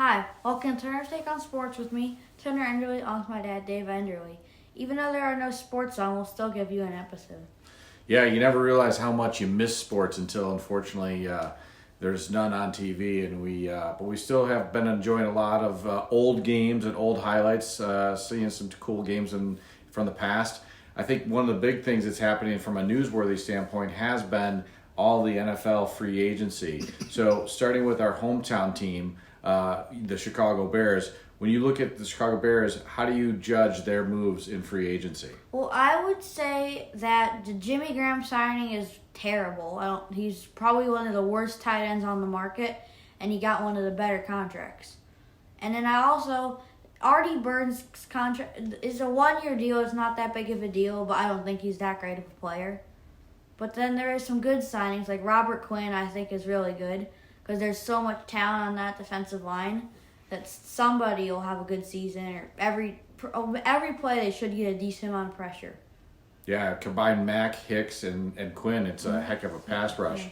Hi, welcome to Turner's Take on Sports with me, Turner Enderly, on with my dad, Dave Enderly. Even though there are no sports on, we'll still give you an episode. Yeah, you never realize how much you miss sports until, unfortunately, there's none on TV, and but we still have been enjoying a lot of old games and old highlights, seeing some cool games from the past. I think one of the big things that's happening from a newsworthy standpoint has been all the NFL free agency. So starting with our hometown team, the Chicago Bears. When you look at the Chicago Bears, how do you judge their moves in free agency? Well, I would say that the Jimmy Graham signing is terrible. He's probably one of the worst tight ends on the market, and he got one of the better contracts. And then Artie Burns' contract is a 1-year deal. It's not that big of a deal, but I don't think he's that great of a player. But then there is some good signings, like Robert Quinn, I think is really good, because there's so much talent on that defensive line that somebody will have a good season, or every play they should get a decent amount of pressure. Yeah, combine Mack, Hicks, and Quinn, it's a heck of a pass rush.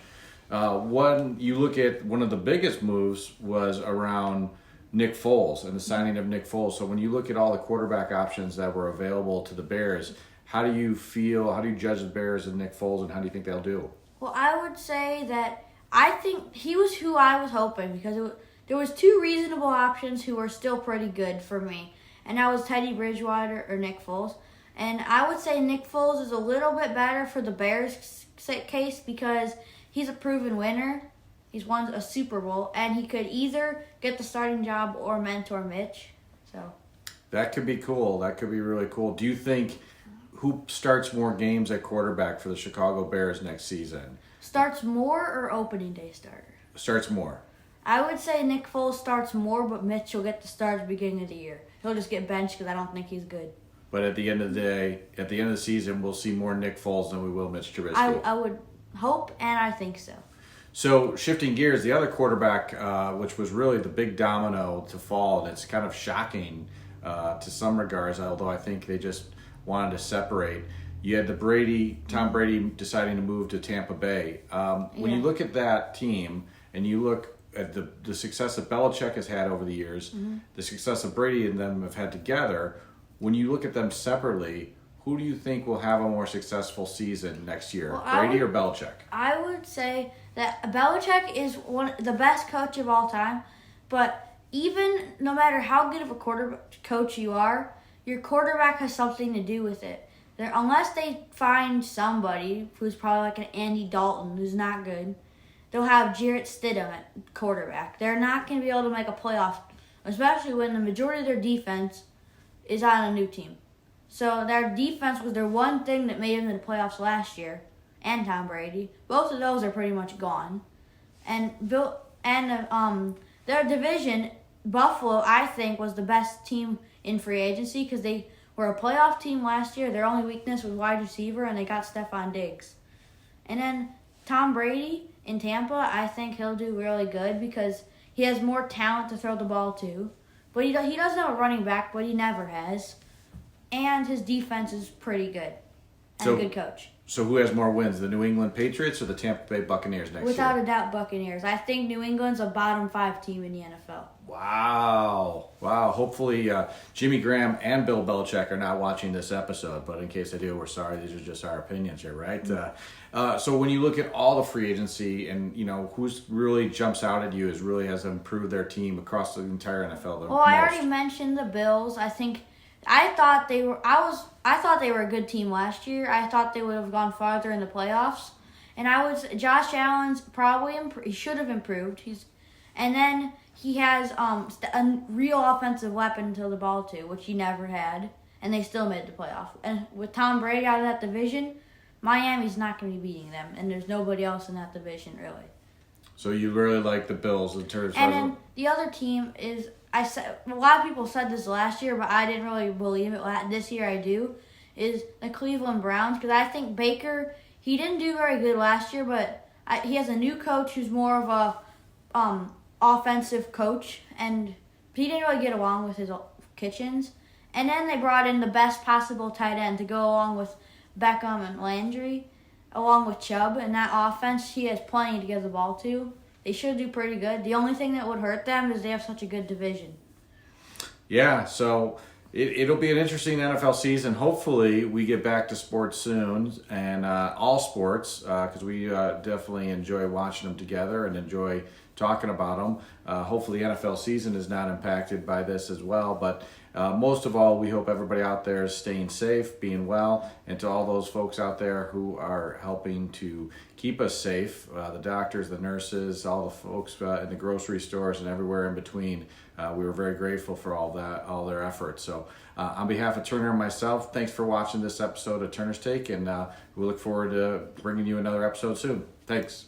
You look at one of the biggest moves was around Nick Foles and the signing of Nick Foles. So when you look at all the quarterback options that were available to the Bears, how do you judge the Bears and Nick Foles, and how do you think they'll do? Well, I would say that I think he was who I was hoping, because there was two reasonable options who were still pretty good for me, and that was Teddy Bridgewater or Nick Foles. And I would say Nick Foles is a little bit better for the Bears' case because he's a proven winner. He's won a Super Bowl, and he could either get the starting job or mentor Mitch. So that could be cool. That could be really cool. Do you think who starts more games at quarterback for the Chicago Bears next season? Starts more or opening day starter? Starts more. I would say Nick Foles starts more, but Mitch will get the start at the beginning of the year. He'll just get benched because I don't think he's good. But at the end of the day, at the end of the season, we'll see more Nick Foles than we will Mitch Trubisky. I would hope, and I think so. So shifting gears, the other quarterback, which was really the big domino to fall, and it's kind of shocking to some regards, although I think they just wanted to separate. You had Tom Brady deciding to move to Tampa Bay. When you look at that team and you look at the success that Belichick has had over the years, the success that Brady and them have had together, when you look at them separately, who do you think will have a more successful season next year, Brady or Belichick? I would say that Belichick is the best coach of all time, but even no matter how good of a quarterback coach you are, your quarterback has something to do with it. Unless they find somebody who's probably like an Andy Dalton who's not good, they'll have Jarrett Stidham at quarterback. They're not going to be able to make a playoff, especially when the majority of their defense is on a new team. So their defense was their one thing that made them in the playoffs last year, and Tom Brady. Both of those are pretty much gone. And their division, Buffalo, I think, was the best team in free agency because they were a playoff team last year. Their only weakness was wide receiver, and they got Stephon Diggs. And then Tom Brady in Tampa, I think he'll do really good because he has more talent to throw the ball to. But he doesn't have a running back, but he never has. And his defense is pretty good. And a good coach. So who has more wins, the New England Patriots or the Tampa Bay Buccaneers next year? Without a doubt, Buccaneers. I think New England's a bottom 5 team in the NFL. Wow. Hopefully Jimmy Graham and Bill Belichick are not watching this episode, but in case they do, we're sorry. These are just our opinions here, right? So when you look at all the free agency and, who's really jumps out at you has improved their team across the entire NFL I already mentioned the Bills. I thought they were a good team last year. I thought they would have gone farther in the playoffs. And Josh Allen's he should have improved. And then he has a real offensive weapon to the ball too, which he never had, and they still made the playoff. And with Tom Brady out of that division, Miami's not going to be beating them, and there's nobody else in that division really. So you really like the Bills in terms of... And then the other team is, a lot of people said this last year, but I didn't really believe it. This year I do, is the Cleveland Browns, because I think Baker, he didn't do very good last year, but he has a new coach who's more of a offensive coach, and he didn't really get along with his Kitchens. And then they brought in the best possible tight end to go along with Beckham and Landry, along with Chubb. And that offense, he has plenty to give the ball to. they should do pretty good. The only thing that would hurt them is they have such a good division. Yeah, so it'll be an interesting NFL season. Hopefully, we get back to sports soon, and all sports, because we definitely enjoy watching them together and enjoy talking about them. Hopefully, the NFL season is not impacted by this as well. But most of all, we hope everybody out there is staying safe, being well, and to all those folks out there who are helping to keep us safe, the doctors, the nurses, all the folks in the grocery stores and everywhere in between. We were very grateful for all their efforts. So on behalf of Turner and myself, thanks for watching this episode of Turner's Take, and we look forward to bringing you another episode soon. Thanks.